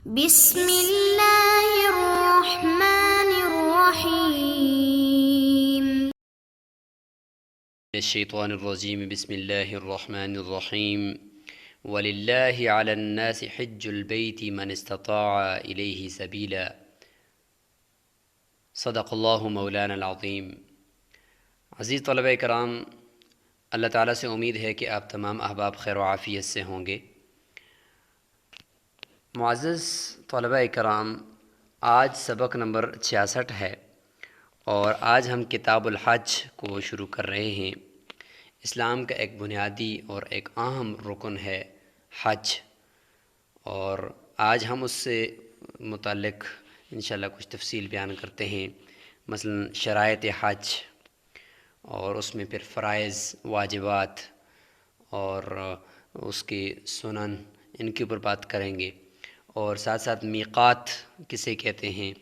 بسم اللہ الرحمن الرحیم۔ الشیطان الرجیم بسم اللہ الرحمن الرحیم وللہ علی الناس حج البیت من استطاع الیہ سبیلا صدق اللہ مولانا العظیم۔ عزیز طلبہ کرام، اللہ تعالیٰ سے امید ہے کہ آپ تمام احباب خیر و عافیت سے ہوں گے۔ معزز طلبہ کرام، آج سبق نمبر 66 ہے اور آج ہم کتاب الحج کو شروع کر رہے ہیں۔ اسلام کا ایک بنیادی اور ایک اہم رکن ہے حج، اور آج ہم اس سے متعلق انشاءاللہ کچھ تفصیل بیان کرتے ہیں، مثلا شرائط حج، اور اس میں پھر فرائض، واجبات اور اس کے سنن، ان کے اوپر بات کریں گے، اور ساتھ ساتھ میقات کسے کہتے ہیں۔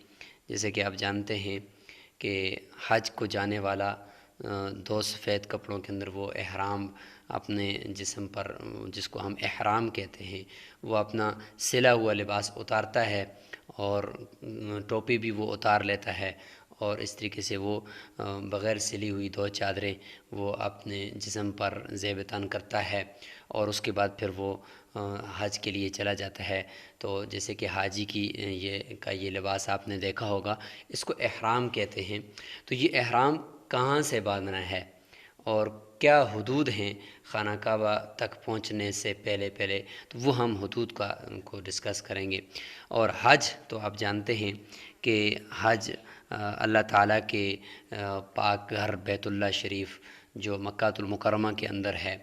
جیسے کہ آپ جانتے ہیں کہ حج کو جانے والا دو سفید کپڑوں کے اندر وہ احرام اپنے جسم پر، جس کو ہم احرام کہتے ہیں، وہ اپنا سلا ہوا لباس اتارتا ہے اور ٹوپی بھی وہ اتار لیتا ہے، اور اس طریقے سے وہ بغیر سلی ہوئی دو چادریں وہ اپنے جسم پر زیب تن کرتا ہے، اور اس کے بعد پھر وہ حج کے لیے چلا جاتا ہے۔ تو جیسے کہ حاجی کی یہ لباس آپ نے دیکھا ہوگا، اس کو احرام کہتے ہیں۔ تو یہ احرام کہاں سے باندھنا ہے اور کیا حدود ہیں خانہ کعبہ تک پہنچنے سے پہلے، تو وہ ہم حدود کو ڈسکس کریں گے۔ اور حج تو آپ جانتے ہیں کہ حج اللہ تعالیٰ کے پاک گھر بیت اللہ شریف جو مکہ المکرمہ کے اندر ہے،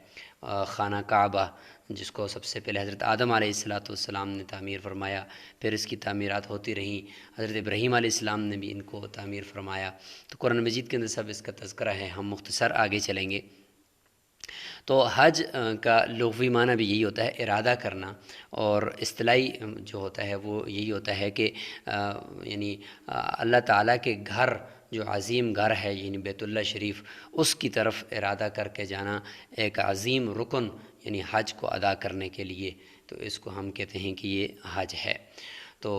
خانہ کعبہ، جس کو سب سے پہلے حضرت آدم علیہ السلام نے تعمیر فرمایا، پھر اس کی تعمیرات ہوتی رہیں، حضرت ابراہیم علیہ السلام نے بھی ان کو تعمیر فرمایا۔ تو قرآن مجید کے اندر سب اس کا تذکرہ ہے، ہم مختصر آگے چلیں گے۔ تو حج کا لغوی معنی بھی یہی ہوتا ہے، ارادہ کرنا، اور اصطلاحی جو ہوتا ہے وہ یہی ہوتا ہے کہ یعنی اللہ تعالیٰ کے گھر، جو عظیم گھر ہے یعنی بیت اللہ شریف، اس کی طرف ارادہ کر کے جانا، ایک عظیم رکن یعنی حج کو ادا کرنے کے لیے، تو اس کو ہم کہتے ہیں کہ یہ حج ہے۔ تو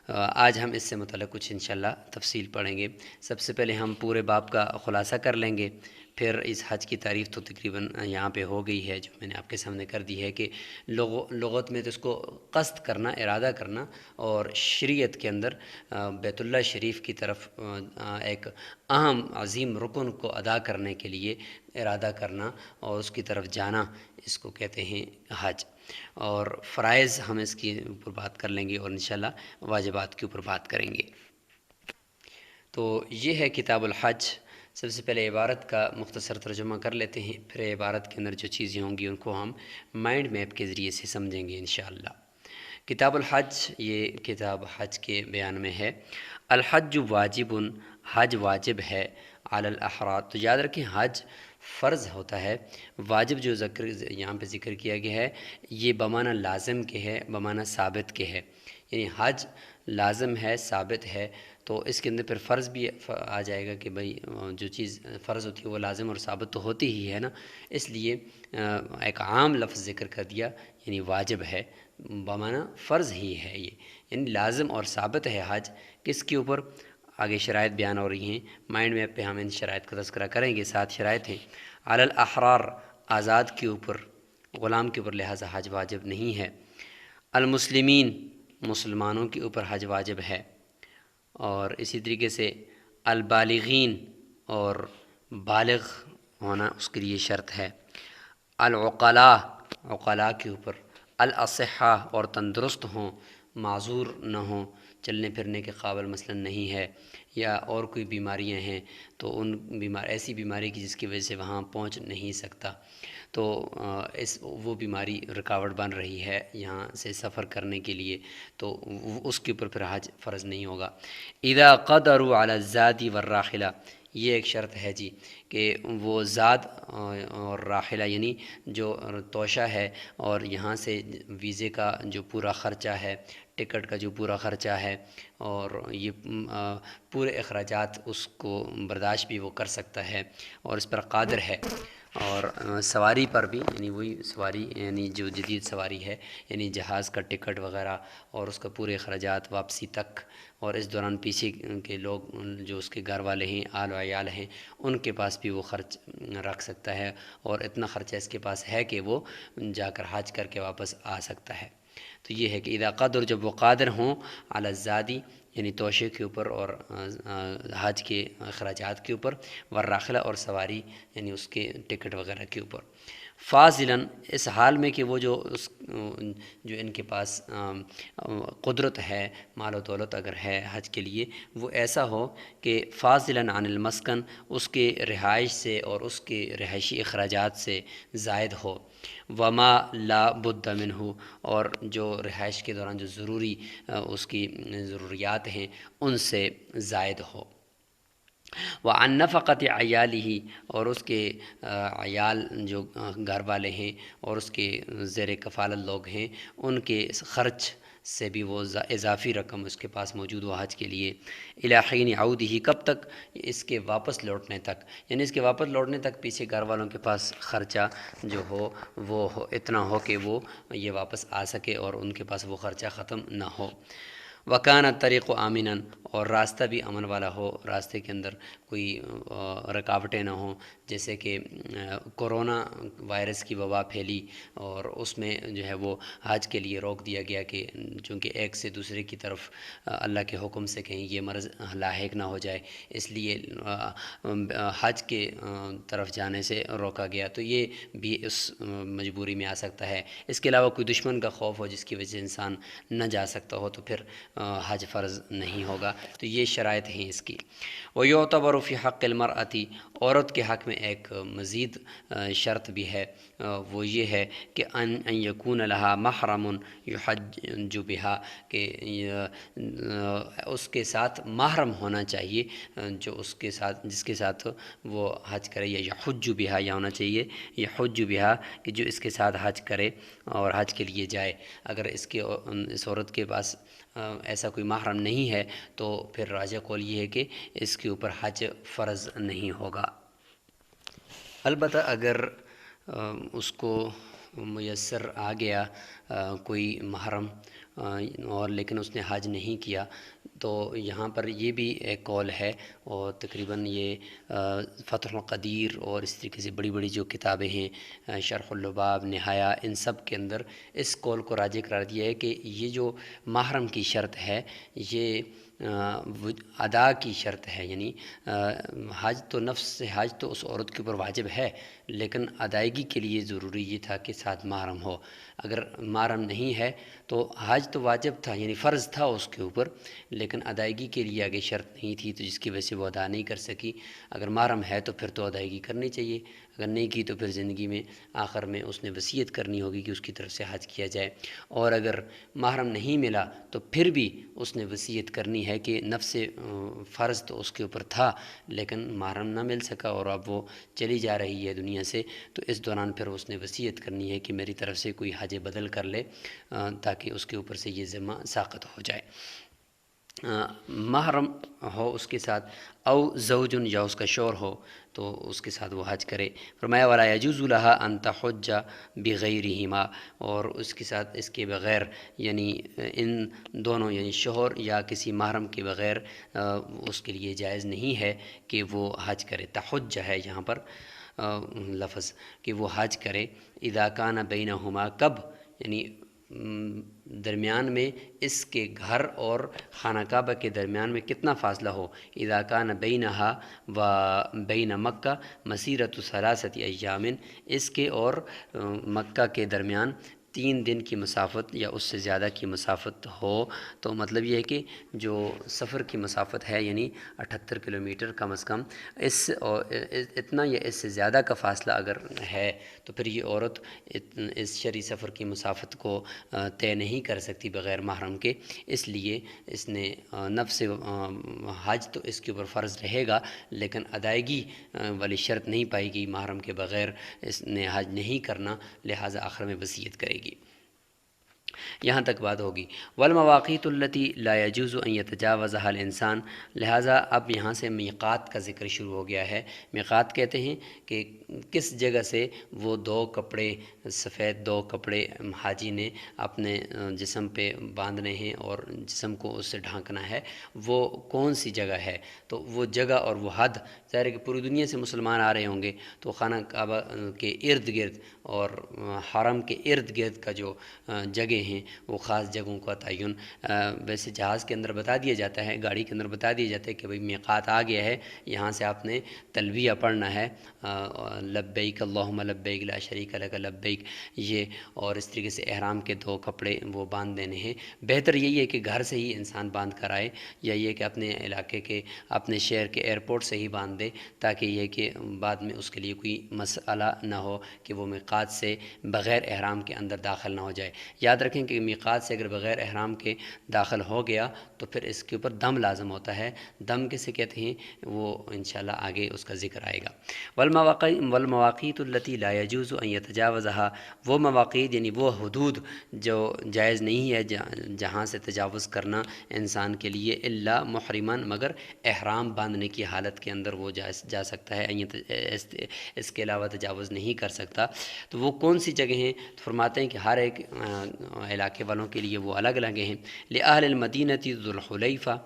آج ہم اس سے متعلق کچھ انشاءاللہ تفصیل پڑھیں گے۔ سب سے پہلے ہم پورے باب کا خلاصہ کر لیں گے، پھر اس حج کی تعریف تو تقریباً یہاں پہ ہو گئی ہے، جو میں نے آپ کے سامنے کر دی ہے کہ لغت میں تو اس کو قصد کرنا، ارادہ کرنا، اور شریعت کے اندر بیت اللہ شریف کی طرف ایک اہم عظیم رکن کو ادا کرنے کے لیے ارادہ کرنا اور اس کی طرف جانا، اس کو کہتے ہیں حج۔ اور فرائض ہم اس کے اوپر بات کر لیں گے، اور انشاءاللہ واجبات کے اوپر بات کریں گے۔ تو یہ ہے کتاب الحج۔ سب سے پہلے عبارت کا مختصر ترجمہ کر لیتے ہیں، پھر عبارت کے اندر جو چیزیں ہوں گی ان کو ہم مائنڈ میپ کے ذریعے سے سمجھیں گے انشاءاللہ۔ کتاب الحج، یہ کتاب حج کے بیان میں ہے۔ الحج واجب، حج واجب ہے، علی الاحرار، تو یاد رکھیں حج فرض ہوتا ہے۔ واجب جو یہاں پہ ذکر کیا گیا ہے، یہ بمعنی لازم کے ہے، بمعنی ثابت کے ہے، یعنی حج لازم ہے، ثابت ہے، تو اس کے اندر پھر فرض بھی آ جائے گا کہ بھئی جو چیز فرض ہوتی ہے وہ لازم اور ثابت تو ہوتی ہی ہے نا، اس لیے ایک عام لفظ ذکر کر دیا، یعنی واجب ہے، بمعنی فرض ہی ہے یہ، یعنی لازم اور ثابت ہے حج۔ کس کے اوپر؟ آگے شرائط بیان ہو رہی ہیں، مائنڈ میپ پہ ہم ان شرائط کا تذکرہ کریں گے۔ 7 شرائط ہیں۔ علی الاحرار، آزاد کے اوپر، غلام کے اوپر، لہٰذا حج واجب نہیں ہے۔ المسلمین، مسلمانوں کے اوپر حج واجب ہے، اور اسی طریقے سے البالغین، اور بالغ ہونا اس کے لیے شرط ہے۔ العقلاء، عقلاء کے اوپر۔ الاصحاء، اور تندرست ہوں، معذور نہ ہوں، چلنے پھرنے کے قابل مثلا نہیں ہے، یا اور کوئی بیماریاں ہیں تو ایسی بیماری کی جس کی وجہ سے وہاں پہنچ نہیں سکتا، تو وہ بیماری رکاوٹ بن رہی ہے یہاں سے سفر کرنے کے لیے، تو اس کے اوپر پھر حج فرض نہیں ہوگا۔ اذا قدروا علی الزاد والراحلہ، یہ ایک شرط ہے جی کہ وہ زاد اور راحلہ یعنی جو توشہ ہے، اور یہاں سے ویزے کا جو پورا خرچہ ہے، ٹکٹ کا جو پورا خرچہ ہے، اور یہ پورے اخراجات اس کو برداشت بھی وہ کر سکتا ہے اور اس پر قادر ہے۔ اور سواری پر بھی، یعنی وہی سواری یعنی جو جدید سواری ہے، یعنی جہاز کا ٹکٹ وغیرہ اور اس کا پورے اخراجات واپسی تک، اور اس دوران پیچھے کے لوگ جو اس کے گھر والے ہیں، آل و عیال ہیں، ان کے پاس بھی وہ خرچ رکھ سکتا ہے، اور اتنا خرچہ اس کے پاس ہے کہ وہ جا کر حج کر کے واپس آ سکتا ہے۔ تو یہ ہے کہ اذا قدر، جب وہ قادر ہوں، علی الزادی یعنی توشے کے اوپر اور حج کے اخراجات کے اوپر، والراحلہ اور سواری یعنی اس کے ٹکٹ وغیرہ کے اوپر، فاضلاً اس حال میں کہ وہ جو ان کے پاس قدرت ہے، مال و دولت اگر ہے حج کے لیے، وہ ایسا ہو کہ فاضلاً عن المسکن، اس کے رہائش سے اور اس کے رہائشی اخراجات سے زائد ہو، وما لا بد منہ، اور جو رہائش کے دوران جو ضروری اس کی ضروریات ہیں ان سے زائد ہو، وعن نفقت عیالہ، اور اس کے عیال جو گھر والے ہیں اور اس کے زیر کفالت لوگ ہیں، ان کے خرچ سے بھی وہ اضافی رقم اس کے پاس موجود ہو حج کے لیے، الی حین عودہ، کب تک؟ اس کے واپس لوٹنے تک، یعنی اس کے واپس لوٹنے تک پیچھے گھر والوں کے پاس خرچہ جو ہو وہ اتنا ہو کہ وہ یہ واپس آ سکے اور ان کے پاس وہ خرچہ ختم نہ ہو۔ وکان الطریق آمنا، اور راستہ بھی امن والا ہو، راستے کے اندر کوئی رکاوٹیں نہ ہوں، جیسے کہ کورونا وائرس کی وبا پھیلی اور اس میں جو ہے وہ حج کے لیے روک دیا گیا کہ چونکہ ایک سے دوسرے کی طرف اللہ کے حکم سے کہیں یہ مرض لاحق نہ ہو جائے، اس لیے حج کے طرف جانے سے روکا گیا، تو یہ بھی اس مجبوری میں آ سکتا ہے۔ اس کے علاوہ کوئی دشمن کا خوف ہو جس کی وجہ سے انسان نہ جا سکتا ہو تو پھر حج فرض نہیں ہوگا، تو یہ شرائط ہیں اس کی۔ وَيُعْتَبَرُ فِي حَقِّ الْمَرْأَةِ، عورت کے حق میں ایک مزید شرط بھی ہے، وہ یہ ہے کہ ان یکون لہا محرم یحج بہا، کہ اس کے ساتھ محرم ہونا چاہیے، جو اس کے ساتھ جس کے ساتھ وہ حج کرے، یا یحج بہا یا ہونا چاہیے یحج بہا، کہ جو اس کے ساتھ حج کرے اور حج کے لیے جائے۔ اگر اس عورت کے پاس ایسا کوئی محرم نہیں ہے تو پھر راجح قول یہ ہے کہ اس کے اوپر حج فرض نہیں ہوگا۔ البتہ اگر اس کو میسر آ گیا کوئی محرم اور لیکن اس نے حج نہیں کیا، تو یہاں پر یہ بھی ایک قول ہے، اور تقریباً یہ فتح القدیر اور اس طریقے سے بڑی بڑی جو کتابیں ہیں، شرح اللباب، نہایہ، ان سب کے اندر اس قول کو راجح قرار دیا ہے کہ یہ جو محرم کی شرط ہے یہ ادا کی شرط ہے، یعنی حج تو نفس سے حج تو اس عورت کے اوپر واجب ہے، لیکن ادائیگی کے لیے ضروری یہ تھا کہ ساتھ محرم ہو۔ اگر محرم نہیں ہے تو حج تو واجب تھا، یعنی فرض تھا اس کے اوپر، لیکن ادائیگی کے لیے آگے شرط نہیں تھی، تو جس کی وجہ سے وہ ادا نہیں کر سکی۔ اگر محرم ہے تو پھر تو ادائیگی کرنی چاہیے، اگر نہیں کی تو پھر زندگی میں آخر میں اس نے وصیت کرنی ہوگی کہ اس کی طرف سے حج کیا جائے، اور اگر محرم نہیں ملا تو پھر بھی اس نے وصیت کرنی ہے کہ نفس فرض تو اس کے اوپر تھا لیکن محرم نہ مل سکا اور اب وہ چلی جا رہی ہے دنیا سے، تو اس دوران پھر اس نے وصیت کرنی ہے کہ میری طرف سے کوئی حج بدل کر لے تاکہ اس کے اوپر سے یہ ذمہ ساقط ہو جائے۔ محرم ہو اس کے ساتھ، او زوجن، یا اس کا شوہر ہو تو اس کے ساتھ وہ حج کرے۔ فرمایا ولا یجوز لہا ان تحج بغیرہما، اور اس کے ساتھ اس کے بغیر، یعنی ان دونوں یعنی شوہر یا کسی محرم کے بغیر اس کے لیے جائز نہیں ہے کہ وہ حج کرے۔ تحج ہے یہاں پر لفظ کہ وہ حج کرے، اذا کان بینہما، کب؟ یعنی درمیان میں اس کے گھر اور خانہ کعبہ کے درمیان میں کتنا فاصلہ ہو؟ اذا کان بینہا و بین مکہ مسیرۃ ثلاثۃ ایام، اس کے اور مکہ کے درمیان 3 دن کی مسافت یا اس سے زیادہ کی مسافت ہو، تو مطلب یہ ہے کہ جو سفر کی مسافت ہے یعنی 78 کلومیٹر کم از کم، اتنا یا اس سے زیادہ کا فاصلہ اگر ہے تو پھر یہ عورت اس شرعی سفر کی مسافت کو طے نہیں کر سکتی بغیر محرم کے، اس لیے اس نے نفس حج تو اس کے اوپر فرض رہے گا لیکن ادائیگی والی شرط نہیں پائی گئی، محرم کے بغیر اس نے حج نہیں کرنا، لہٰذا آخر میں وصیت کرے گی۔ یہاں تک بات ہوگی۔ والمواقیت التی لا يجوز ان يتجاوزها الانسان، لہٰذا اب یہاں سے میقات کا ذکر شروع ہو گیا ہے۔ میقات کہتے ہیں کہ کس جگہ سے وہ دو کپڑے، سفید دو کپڑے حاجی نے اپنے جسم پہ باندھنے ہیں اور جسم کو اس سے ڈھانکنا ہے، وہ کون سی جگہ ہے؟ تو وہ جگہ اور وہ حد، ظاہر ہے کہ پوری دنیا سے مسلمان آ رہے ہوں گے، تو خانہ کعبہ کے ارد گرد اور حرم کے ارد گرد کا جو جگہ ہیں وہ خاص جگہوں کا تعین ویسے جہاز کے اندر بتا دیا جاتا ہے، گاڑی کے اندر بتا دیا جاتا ہے کہ بھئی میقات آ گیا ہے، یہاں سے آپ نے تلبیہ پڑھنا ہے، لبیک اللہم لبیک لا شریک لک لبیک، یہ، اور اس طریقے سے احرام کے دو کپڑے وہ باندھ دینے ہیں۔ بہتر یہی ہے کہ گھر سے ہی انسان باندھ کر آئے، یا یہ کہ اپنے علاقے کے، اپنے شہر کے ایئرپورٹ سے ہی باندھ دے، تاکہ یہ کہ بعد میں اس کے لیے کوئی مسئلہ نہ ہو کہ وہ میقات سے بغیر احرام کے اندر داخل نہ ہو جائے۔ یاد رکھیں کہ میقات سے اگر بغیر احرام کے داخل ہو گیا تو پھر اس کے اوپر دم لازم ہوتا ہے۔ دم کسے کہتے ہیں وہ انشاءاللہ آگے اس کا ذکر آئے گا۔ والمواقیت التی لا يجوز ان يتجاوزها، وہ مواقیت یعنی وہ حدود جو جائز نہیں ہے جہاں سے تجاوز کرنا انسان کے لیے، الا محرما، مگر احرام باندھنے کی حالت کے اندر وہ جا سکتا ہے، اس کے علاوہ تجاوز نہیں کر سکتا۔ تو وہ کون سی جگہ ہیں؟ تو فرماتے ہیں کہ ہر ایک علاقے والوں کے لیے وہ الگ الگ ہیں۔ لأہل المدینۃ ذو الحلیفہ،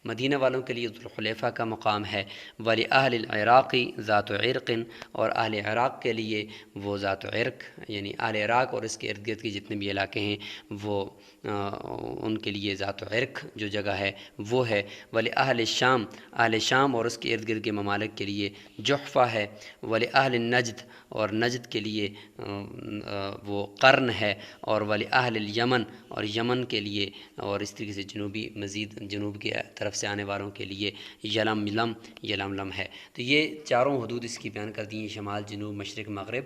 مدینہ والوں کے لیے ذو الحلیفہ کا مقام ہے۔ ولأہل العراق ذات عرق، اور اہل عراق کے لیے وہ ذات عرق، یعنی اہل عراق اور اس کے ارد گرد کے جتنے بھی علاقے ہیں وہ ان کے لیے ذات عرق جو جگہ ہے وہ ہے۔ ولأہل الشام، اہل شام اور اس کے ارد گرد کے ممالک کے لیے جحفہ ہے۔ ولأہل النجد، اور نجد کے لیے وہ قرن ہے۔ اور ولأہل الیمن، اور یمن کے لیے، اور اس طریقے سے جنوبی، مزید جنوب کی طرف سے آنے والوں کے لیے یلملم، یلملم ہے۔ تو یہ چاروں حدود اس کی بیان کر دی ہیں، شمال، جنوب، مشرق، مغرب۔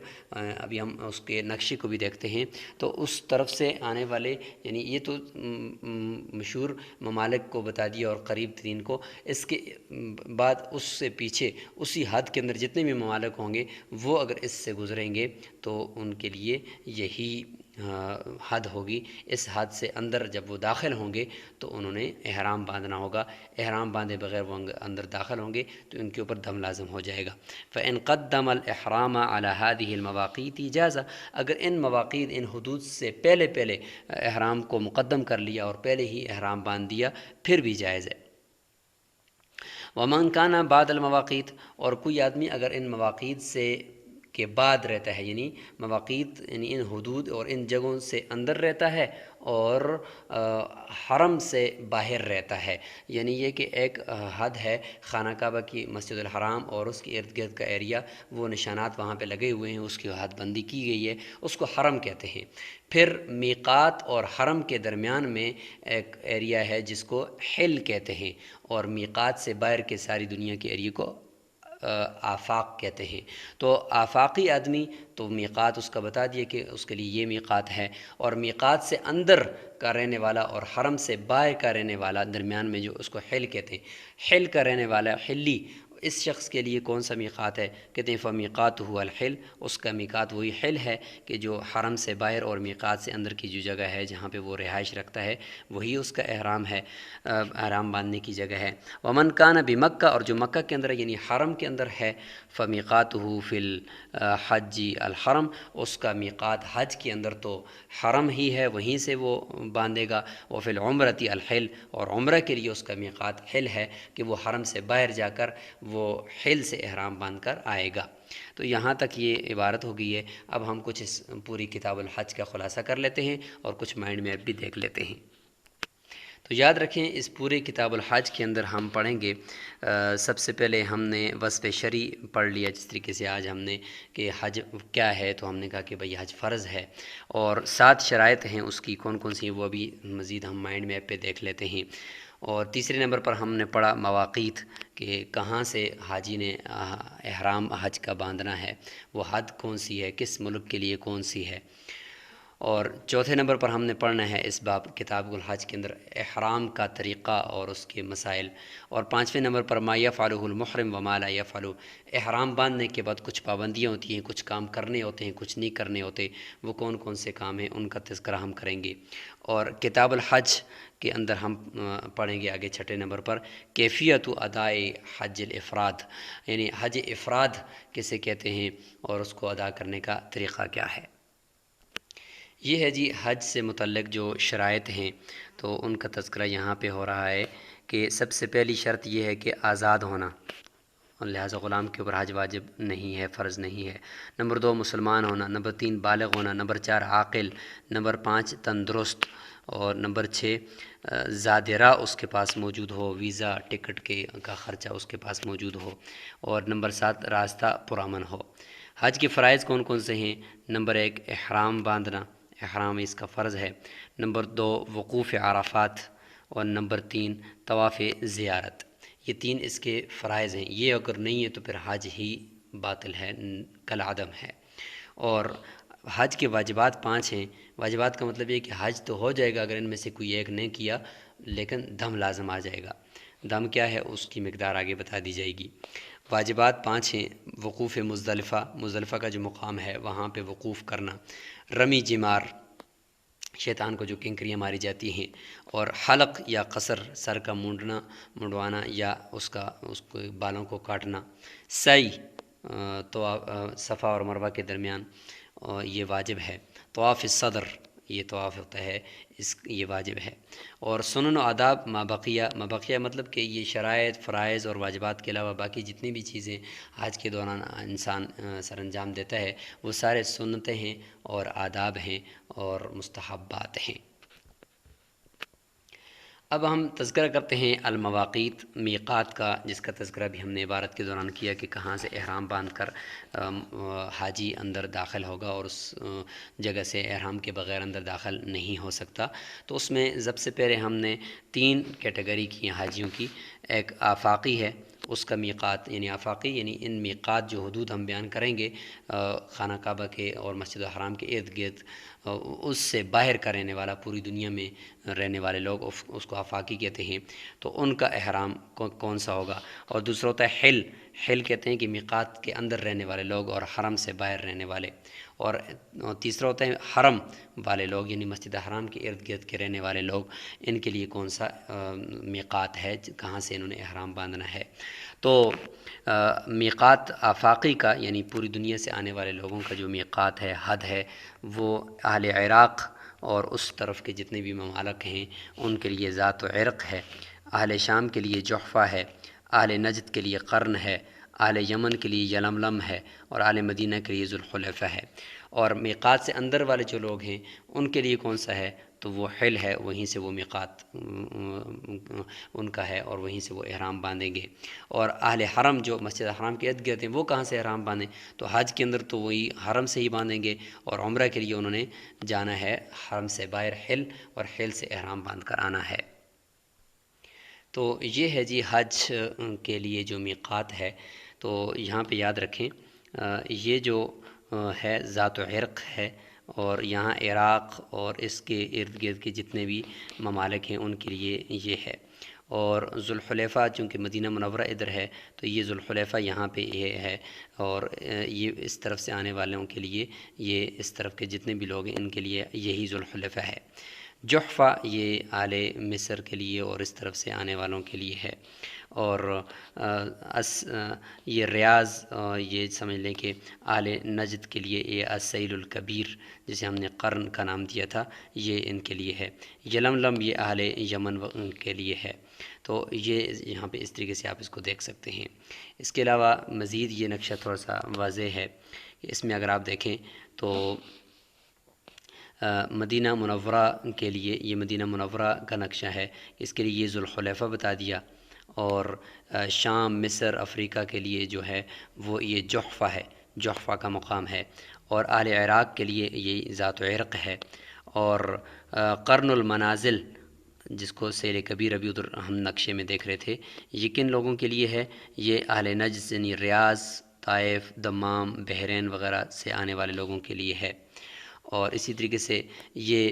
ابھی ہم اس کے نقشے کو بھی دیکھتے ہیں، تو اس طرف سے آنے والے، یعنی یہ تو مشہور ممالک کو بتا دیا اور قریب ترین کو، اس کے بعد اس سے پیچھے اسی حد کے اندر جتنے بھی ممالک ہوں گے وہ اگر اس سے گزریں گے تو ان کے لیے یہی حد ہوگی۔ اس حد سے اندر جب وہ داخل ہوں گے تو انہوں نے احرام باندھنا ہوگا، احرام باندھے بغیر وہ اندر داخل ہوں گے تو ان کے اوپر دم لازم ہو جائے گا۔ فإن قدم الإحرام على هذه المواقيت جاز، اگر ان مواقیت، ان حدود سے پہلے احرام کو مقدم کر لیا اور پہلے ہی احرام باندھ دیا پھر بھی جائز ہے۔ ومن کان بعد المواقیت، اور کوئی آدمی اگر ان مواقیت سے کے بعد رہتا ہے، یعنی مواقیت یعنی ان حدود اور ان جگہوں سے اندر رہتا ہے اور حرم سے باہر رہتا ہے، یعنی یہ کہ ایک حد ہے خانہ کعبہ کی، مسجد الحرام اور اس کے ارد گرد کا ایریا، وہ نشانات وہاں پہ لگے ہوئے ہیں، اس کی حد بندی کی گئی ہے، اس کو حرم کہتے ہیں۔ پھر میقات اور حرم کے درمیان میں ایک ایریا ہے جس کو حل کہتے ہیں، اور میقات سے باہر کے ساری دنیا کے ایریے کو آفاق کہتے ہیں۔ تو آفاقی آدمی تو میقات اس کا بتا دیا کہ اس کے لیے یہ میقات ہے، اور میقات سے اندر کا رہنے والا اور حرم سے باہر کا رہنے والا درمیان میں جو اس کو حل کہتے ہیں، حل کا رہنے والا حلی، اس شخص کے لیے کون سا میقات ہے؟ کہتے ہیں فمیقاتہ الحل، اس کا میقات وہی حل ہے کہ جو حرم سے باہر اور میقات سے اندر کی جو جگہ ہے جہاں پہ وہ رہائش رکھتا ہے وہی اس کا احرام ہے، احرام باندھنے کی جگہ ہے۔ ومن کان بمکہ، اور جو مکہ کے اندر یعنی حرم کے اندر ہے، فمیقاتہ فی الحج الحرم، اس کا میقات حج کے اندر تو حرم ہی ہے، وہیں سے وہ باندھے گا۔ وفی العمرۃ الحل، اور عمرہ کے لیے اس کا میقات حل ہے کہ وہ حرم سے باہر جا کر وہ حل سے احرام باندھ کر آئے گا۔ تو یہاں تک یہ عبارت ہو گئی ہے۔ اب ہم کچھ اس پوری کتاب الحج کا خلاصہ کر لیتے ہیں اور کچھ مائنڈ میں اب بھی دیکھ لیتے ہیں۔ تو یاد رکھیں اس پورے کتاب الحج کے اندر ہم پڑھیں گے، سب سے پہلے ہم نے وصف شرعی پڑھ لیا، جس طریقے سے آج ہم نے کہ حج کیا ہے، تو ہم نے کہا کہ بھئی حج فرض ہے، اور 7 شرائط ہیں اس کی، کون کون سی ہیں وہ ابھی مزید ہم مائنڈ میپ پہ دیکھ لیتے ہیں۔ اور تیسرے نمبر پر ہم نے پڑھا مواقیت، کہ کہاں سے حاجی نے احرام حج کا باندھنا ہے، وہ حد کون سی ہے، کس ملک کے لیے کون سی ہے۔ اور چوتھے نمبر پر ہم نے پڑھنا ہے اس باب کتاب الحج کے اندر احرام کا طریقہ اور اس کے مسائل، اور پانچویں نمبر پر ما یفعلہ المحرم وما لا یفعلہ، احرام باندھنے کے بعد کچھ پابندیاں ہوتی ہیں، کچھ کام کرنے ہوتے ہیں، کچھ نہیں کرنے ہوتے، وہ کون کون سے کام ہیں ان کا تذکرہ ہم کریں گے۔ اور کتاب الحج کے اندر ہم پڑھیں گے آگے چھٹے نمبر پر کیفیت ادائے حج الافراد، یعنی حج افراد کسے کہتے ہیں اور اس کو ادا کرنے کا طریقہ کیا ہے۔ یہ ہے جی حج سے متعلق جو شرائط ہیں، تو ان کا تذکرہ یہاں پہ ہو رہا ہے کہ سب سے پہلی شرط یہ ہے کہ آزاد ہونا، لہٰذا غلام کے اوپر حج واجب نہیں ہے، فرض نہیں ہے۔ نمبر 2 مسلمان ہونا، نمبر 3 بالغ ہونا، نمبر 4 عاقل، نمبر 5 تندرست، اور نمبر 6 زادرہ اس کے پاس موجود ہو، ویزا ٹکٹ کا خرچہ اس کے پاس موجود ہو، اور نمبر 7 راستہ پرامن ہو۔ حج کے فرائض کون کون سے ہیں؟ نمبر 1 احرام باندھنا، احرام اس کا فرض ہے۔ نمبر 2 وقوف عرفات، اور نمبر 3 طواف زیارت۔ یہ 3 اس کے فرائض ہیں، یہ اگر نہیں ہے تو پھر حج ہی باطل ہے، کالعدم ہے۔ اور حج کے واجبات 5 ہیں۔ واجبات کا مطلب یہ کہ حج تو ہو جائے گا اگر ان میں سے کوئی ایک نہیں کیا، لیکن دم لازم آ جائے گا۔ دم کیا ہے اس کی مقدار آگے بتا دی جائے گی۔ واجبات 5 ہیں۔ وقوف مزدلفہ، مزدلفہ کا جو مقام ہے وہاں پہ وقوف کرنا، رمی جمار، شیطان کو جو کنکریاں ماری جاتی ہیں، اور حلق یا قصر، سر کا منڈوانا یا اس کو بالوں کو کاٹنا، سعی تو صفا اور مروہ کے درمیان یہ واجب ہے، طواف صدر یہ طواف ہوتا ہے، یہ واجب ہے۔ اور سنن و آداب ما بقیہ مطلب کہ یہ شرائط، فرائض اور واجبات کے علاوہ باقی جتنی بھی چیزیں حج کے دوران انسان سر انجام دیتا ہے وہ سارے سنتیں ہیں اور آداب ہیں اور مستحبات ہیں۔ اب ہم تذکرہ کرتے ہیں المواقیت، میقات کا، جس کا تذکرہ بھی ہم نے عبارت کے دوران کیا کہ کہاں سے احرام باندھ کر حاجی اندر داخل ہوگا اور اس جگہ سے احرام کے بغیر اندر داخل نہیں ہو سکتا۔ تو اس میں سب سے پہلے ہم نے 3 کیٹیگری کی ہیں حاجیوں کی۔ ایک آفاقی ہے، اس کا میقات، یعنی آفاقی یعنی ان میقات جو حدود ہم بیان کریں گے خانہ کعبہ کے اور مسجد الحرام کے ارد گرد، اس سے باہر کا رہنے والا، پوری دنیا میں رہنے والے لوگ اس کو آفاقی کہتے ہیں، تو ان کا احرام کون سا ہوگا۔ اور دوسرا ہوتا ہے حل کہتے ہیں کہ میقات کے اندر رہنے والے لوگ اور حرم سے باہر رہنے والے، اور تیسرا ہوتا ہے حرم والے لوگ، یعنی مسجد حرام کے ارد گرد کے رہنے والے لوگ، ان کے لیے کون سا میقات ہے، کہاں سے انہوں نے احرام باندھنا ہے۔ تو میقات آفاقی کا یعنی پوری دنیا سے آنے والے لوگوں کا جو میقات ہے، حد ہے، وہ اہل عراق اور اس طرف کے جتنے بھی ممالک ہیں ان کے لیے ذات و عرق ہے، اہل شام کے لیے جحفہ ہے، اہل نجد کے لیے قرن ہے، اہل یمن کے لیے یلملم ہے، اور اہل مدینہ کے لیے ذوالحلیفہ ہے۔ اور میقات سے اندر والے جو لوگ ہیں ان کے لیے کون سا ہے، تو وہ حل ہے، وہیں سے وہ میقات ان کا ہے اور وہیں سے وہ احرام باندھیں گے۔ اور اہل حرم جو مسجد حرام کے ارد گرد ہیں وہ کہاں سے احرام باندھیں، تو حج کے اندر تو وہی حرم سے ہی باندھیں گے، اور عمرہ کے لیے انہوں نے جانا ہے حرم سے باہر حل، اور حل سے احرام باندھ کر آنا ہے۔ تو یہ ہے جی حج کے لیے جو میقات ہے۔ تو یہاں پہ یاد رکھیں یہ جو ہے ذات و عرق ہے، اور یہاں عراق اور اس کے ارد گرد کے جتنے بھی ممالک ہیں ان کے لیے یہ ہے۔ اور ذوالحلیفہ چونکہ مدینہ منورہ ادھر ہے تو یہ ذوالحلیفہ یہاں پہ یہ ہے، اور یہ اس طرف سے آنے والوں کے لیے، یہ اس طرف کے جتنے بھی لوگ ہیں ان کے لیے یہی ذوالحلیفہ ہے۔ جحفہ یہ اہل مصر کے لیے اور اس طرف سے آنے والوں کے لیے ہے۔ اور یہ ریاض یہ سمجھ لیں کہ اہل نجد کے لیے یہ السیل الکبیر جسے ہم نے قرن کا نام دیا تھا، یہ ان کے لیے ہے۔ یلملم یہ اہل یمن کے لیے ہے۔ تو یہ یہاں پہ اس طریقے سے آپ اس کو دیکھ سکتے ہیں۔ اس کے علاوہ مزید یہ نقشہ تھوڑا سا واضح ہے کہ اس میں اگر آپ دیکھیں تو مدینہ منورہ کے لیے، یہ مدینہ منورہ کا نقشہ ہے، اس کے لیے یہ ذوالحلیفہ بتا دیا، اور شام، مصر، افریقہ کے لیے جو ہے وہ یہ جحفہ ہے، جحفہ کا مقام ہے، اور اہل عراق کے لیے یہ ذات و عرق ہے۔ اور قرن المنازل جس کو سیر کبیر ابھی ادھر ہم نقشے میں دیکھ رہے تھے، یہ کن لوگوں کے لیے ہے، یہ اہل نجد یعنی ریاض، طائف، دمام، بحرین وغیرہ سے آنے والے لوگوں کے لیے ہے۔ اور اسی طریقے سے یہ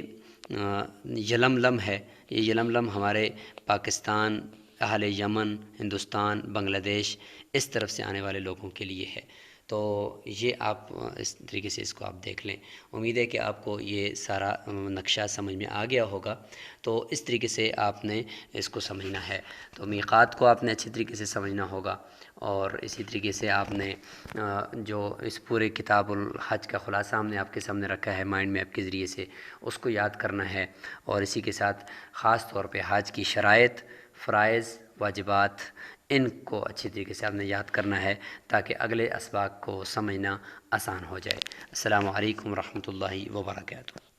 یلملم ہے، یہ یلملم ہمارے پاکستان، اہل یمن، ہندوستان، بنگلہ دیش اس طرف سے آنے والے لوگوں کے لیے ہے۔ تو یہ آپ اس طریقے سے اس کو آپ دیکھ لیں۔ امید ہے کہ آپ کو یہ سارا نقشہ سمجھ میں آ گیا ہوگا۔ تو اس طریقے سے آپ نے اس کو سمجھنا ہے۔ تو میقات کو آپ نے اچھی طریقے سے سمجھنا ہوگا، اور اسی طریقے سے آپ نے جو اس پورے کتاب الحج کا خلاصہ ہم نے آپ کے سامنے رکھا ہے مائنڈ میپ کے ذریعے سے، اس کو یاد کرنا ہے، اور اسی کے ساتھ خاص طور پہ حج کی شرائط، فرائض، واجبات، ان کو اچھی طریقے سے آپ نے یاد کرنا ہے تاکہ اگلے اسباق کو سمجھنا آسان ہو جائے۔ السلام علیکم ورحمۃ اللہ وبرکاتہ۔